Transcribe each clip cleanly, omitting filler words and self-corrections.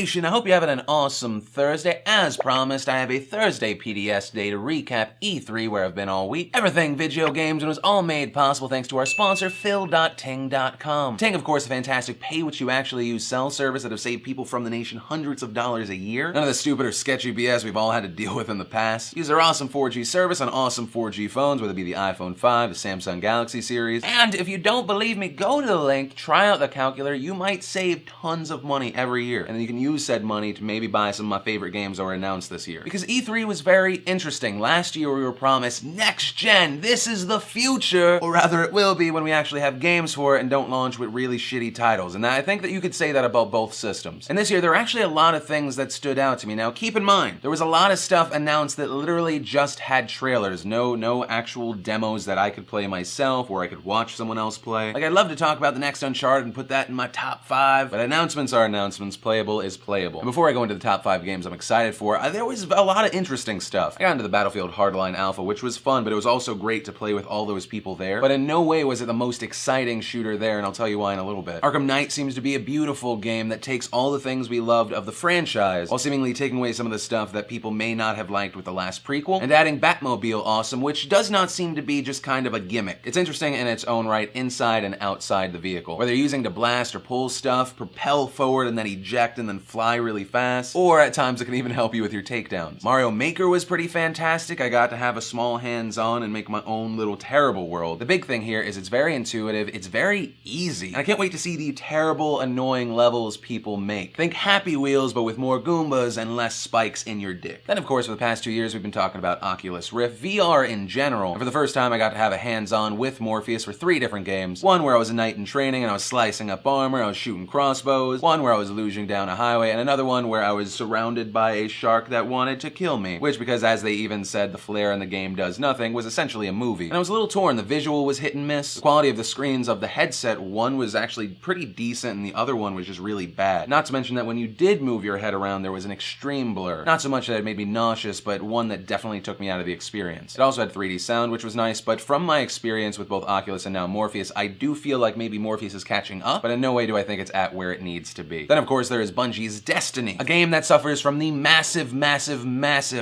Nation, I hope you're having an awesome Thursday. As promised, I have a Thursday PDS day to recap E3 where I've been all week. Everything video games, and it was all made possible thanks to our sponsor, Phil.Ting.com. Ting, of course, a fantastic pay-what-you-actually-use cell service that have saved people from the nation hundreds of dollars a year. None of the stupid or sketchy BS we've all had to deal with in the past. Use their awesome 4G service on awesome 4G phones, whether it be the iPhone 5, the Samsung Galaxy series. And if you don't believe me, go to the link, try out the calculator. You might save tons of money every year. And then you can use said money to maybe buy some of my favorite games that were announced this year. Because E3 was very interesting. Last year we were promised next gen, this is the future, or rather it will be when we actually have games for it and don't launch with really shitty titles. And I think that you could say that about both systems. And this year there are actually a lot of things that stood out to me. Now keep in mind, there was a lot of stuff announced that literally just had trailers. No actual demos that I could play myself or I could watch someone else play. Like, I'd love to talk about the next Uncharted and put that in my top 5, but announcements are announcements, playable is playable. And before I go into the top 5 games I'm excited for, there was a lot of interesting stuff. I got into the Battlefield Hardline Alpha, which was fun, but it was also great to play with all those people there. But in no way was it the most exciting shooter there, and I'll tell you why in a little bit. Arkham Knight seems to be a beautiful game that takes all the things we loved of the franchise, while seemingly taking away some of the stuff that people may not have liked with the last prequel, and adding Batmobile Awesome, which does not seem to be just kind of a gimmick. It's interesting in its own right, inside and outside the vehicle. Whether you're using to blast or pull stuff, propel forward and then eject and then fly really fast, or at times it can even help you with your takedowns. Mario Maker was pretty fantastic. I got to have a small hands-on and make my own little terrible world. The big thing here is it's very intuitive, it's very easy, and I can't wait to see the terrible, annoying levels people make. Think Happy Wheels, but with more Goombas and less spikes in your dick. Then, of course, for the past 2 years, we've been talking about Oculus Rift, VR in general, and for the first time, I got to have a hands-on with Morpheus for 3 different games. One where I was a knight in training and I was slicing up armor, I was shooting crossbows, one where I was luging down a highway, and another one where I was surrounded by a shark that wanted to kill me, which, because as they even said, the flare in the game does nothing, was essentially a movie. And I was a little torn. The visual was hit and miss. The quality of the screens of the headset, one was actually pretty decent and the other one was just really bad. Not to mention that when you did move your head around, there was an extreme blur. Not so much that it made me nauseous, but one that definitely took me out of the experience. It also had 3D sound, which was nice, but from my experience with both Oculus and now Morpheus, I do feel like maybe Morpheus is catching up, but in no way do I think it's at where it needs to be. Then, of course, there is Bungie's Destiny, a game that suffers from the massive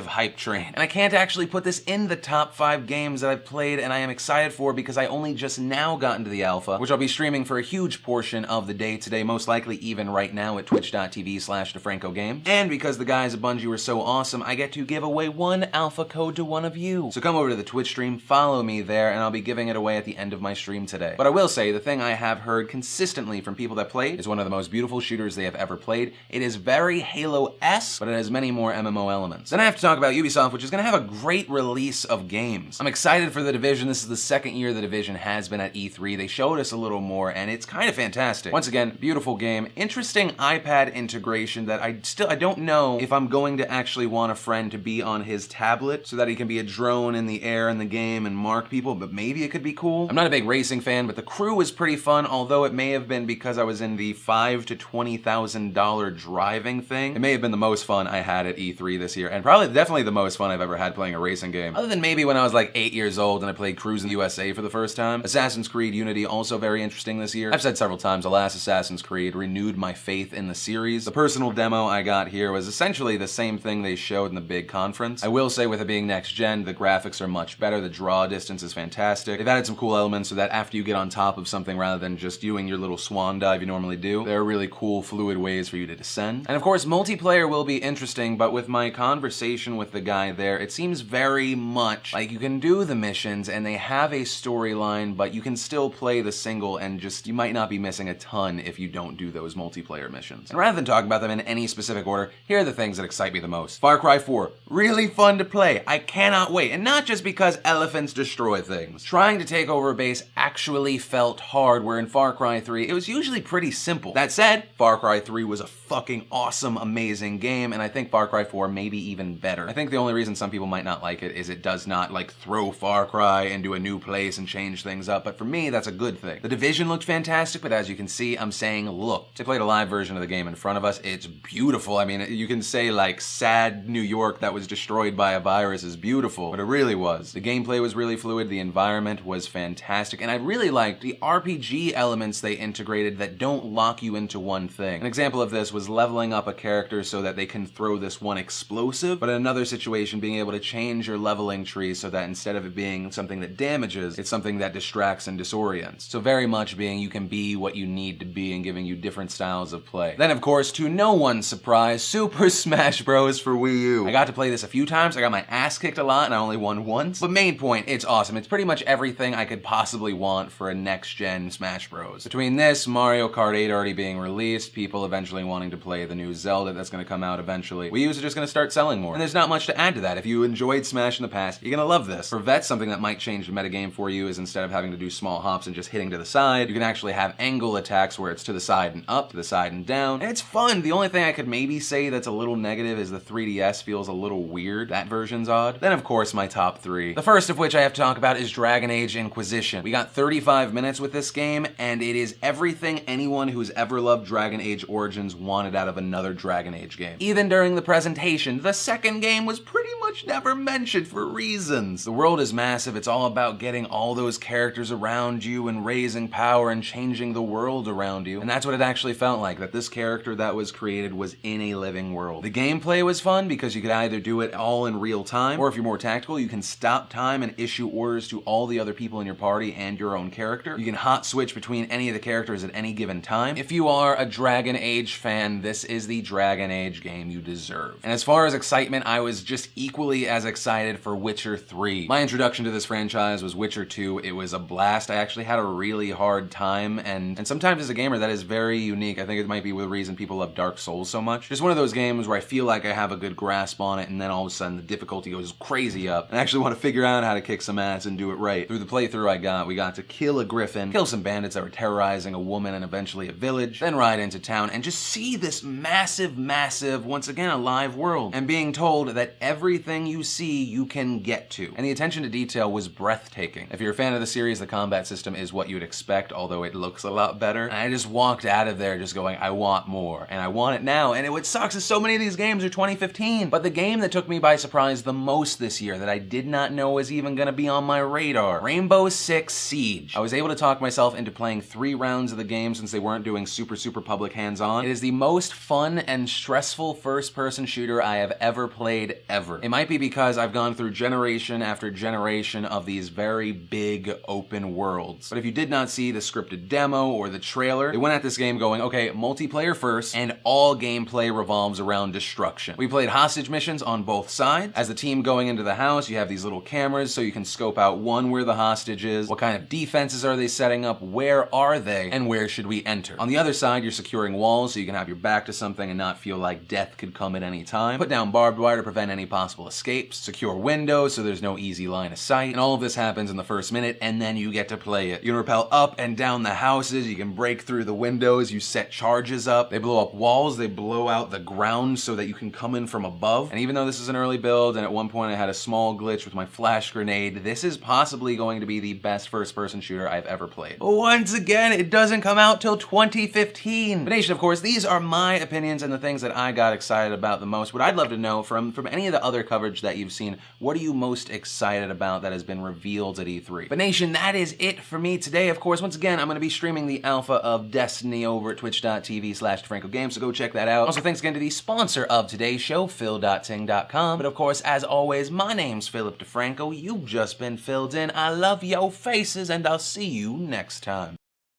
hype train. And I can't actually put this in the top 5 games that I've played and I am excited for because I only just now got into the alpha, which I'll be streaming for a huge portion of the day today, most likely even right now at twitch.tv/DeFranco Games. And because the guys at Bungie were so awesome, I get to give away 1 alpha code to one of you. So come over to the Twitch stream, follow me there, and I'll be giving it away at the end of my stream today. But I will say, the thing I have heard consistently from people that played is one of the most beautiful shooters they have ever played. It is very Halo-esque, but it has many more MMO elements. Then I have to talk about Ubisoft, which is going to have a great release of games. I'm excited for The Division. This is the 2nd year The Division has been at E3. They showed us a little more, and it's kind of fantastic. Once again, beautiful game. Interesting iPad integration that I don't know if I'm going to actually want a friend to be on his tablet so that he can be a drone in the air in the game and mark people, but maybe it could be cool. I'm not a big racing fan, but the crew was pretty fun, although it may have been because I was in the $5,000 to $20,000 driving thing. It may have been the most fun I had at E3 this year, and probably definitely the most fun I've ever had playing a racing game. Other than maybe when I was like 8 years old and I played Cruis'n USA for the first time. Assassin's Creed Unity, also very interesting this year. I've said several times, the last Assassin's Creed renewed my faith in the series. The personal demo I got here was essentially the same thing they showed in the big conference. I will say, with it being next gen, the graphics are much better, the draw distance is fantastic. They've added some cool elements so that after you get on top of something, rather than just doing your little swan dive you normally do, there are really cool fluid ways for you to descend. And of course, multiplayer will be interesting, but with my conversation with the guy there, it seems very much like you can do the missions and they have a storyline, but you can still play the single and just, you might not be missing a ton if you don't do those multiplayer missions. And rather than talk about them in any specific order, here are the things that excite me the most. Far Cry 4, really fun to play. I cannot wait. And not just because elephants destroy things. Trying to take over a base actually felt hard, where in Far Cry 3, it was usually pretty simple. That said, Far Cry 3 was a fucking awesome, amazing game, and I think Far Cry 4 may be even better. I think the only reason some people might not like it is it does not, like, throw Far Cry into a new place and change things up, but for me, that's a good thing. The Division looked fantastic, but as you can see, I'm saying look. I played a live version of the game in front of us. It's beautiful. I mean, you can say, like, sad New York that was destroyed by a virus is beautiful, but it really was. The gameplay was really fluid, the environment was fantastic, and I really liked the RPG elements they integrated that don't lock you into one thing. An example of this was leveling up a character so that they can throw this one explosive, but in another situation being able to change your leveling tree so that instead of it being something that damages, it's something that distracts and disorients. So very much being you can be what you need to be and giving you different styles of play. Then of course, to no one's surprise, Super Smash Bros. For Wii U. I got to play this a few times, I got my ass kicked a lot and I only won once. But main point, it's awesome. It's pretty much everything I could possibly want for a next-gen Smash Bros. Between this, Mario Kart 8 already being released, people eventually wanting to play the new Zelda that's gonna come out eventually, Wii U's are just gonna start selling more. And there's not much to add to that. If you enjoyed Smash in the past, you're gonna love this. For vets, something that might change the metagame for you is instead of having to do small hops and just hitting to the side, you can actually have angle attacks where it's to the side and up, to the side and down. And it's fun. The only thing I could maybe say that's a little negative is the 3DS feels a little weird. That version's odd. Then of course my top 3. The first of which I have to talk about is Dragon Age Inquisition. We got 35 minutes with this game, and it is everything anyone who's ever loved Dragon Age Origins wanted out of another Dragon Age game. Even during the presentation, the second game was pretty much never mentioned for reasons. The world is massive. It's all about getting all those characters around you and raising power and changing the world around you. And that's what it actually felt like, that this character that was created was in a living world. The gameplay was fun because you could either do it all in real time, or if you're more tactical, you can stop time and issue orders to all the other people in your party and your own character. You can hot switch between any of the characters at any given time. If you are a Dragon Age fan, this is the Dragon Age game you deserve. And as far as excitement, I was just equally as excited for Witcher 3. My introduction to this franchise was Witcher 2. It was a blast. I actually had a really hard time, and sometimes as a gamer that is very unique. I think it might be the reason people love Dark Souls so much. Just one of those games where I feel like I have a good grasp on it, and then all of a sudden the difficulty goes crazy up, and I actually want to figure out how to kick some ass and do it right. Through the playthrough we got to kill a griffin, kill some bandits that were terrorizing a woman and eventually a village, then ride into town and just see this massive, once again, alive world, and being told that everything you see you can get to. And the attention to detail was breathtaking. If you're a fan of the series, the combat system is what you'd expect, although it looks a lot better. And I just walked out of there just going, I want more, and I want it now. And what sucks is so many of these games are 2015. But the game that took me by surprise the most this year that I did not know was even gonna be on my radar, Rainbow Six Siege. I was able to talk myself into playing 3 rounds of the game since they weren't doing super public hands-on. It is the most fun and stressful first-person shooter I have ever played, ever. It might be because I've gone through generation after generation of these very big open worlds. But if you did not see the scripted demo or the trailer, they went at this game going, okay, multiplayer first, and all gameplay revolves around destruction. We played hostage missions on both sides. As the team going into the house, you have these little cameras so you can scope out where the hostage is, what kind of defenses are they setting up, where are they, and where should we enter. On the other side, you're securing walls so you can have your back to something and not feel like death could come at any time. Put down barbed wire to prevent any possible escapes, secure windows so there's no easy line of sight, and all of this happens in the first minute, and then you get to play it. You can rappel up and down the houses, you can break through the windows, you set charges up, they blow up walls, they blow out the ground so that you can come in from above. And even though this is an early build, and at one point I had a small glitch with my flash grenade, this is possibly going to be the best first-person shooter I've ever played. But once again, it doesn't come out till 2015. But Nation, of course, these are my opinions and the things that I got excited about the most. What I'd love to know from any of the other coverage that you've seen, what are you most excited about that has been revealed at E3? But Nation, that is it for me today. Of course, once again, I'm going to be streaming the alpha of Destiny over at twitch.tv/DeFranco Games, so go check that out. Also, thanks again to the sponsor of today's show, Phil.ting.com. But of course, as always, my name's Philip DeFranco. You've just been filled in. I love your faces, and I'll see you next time.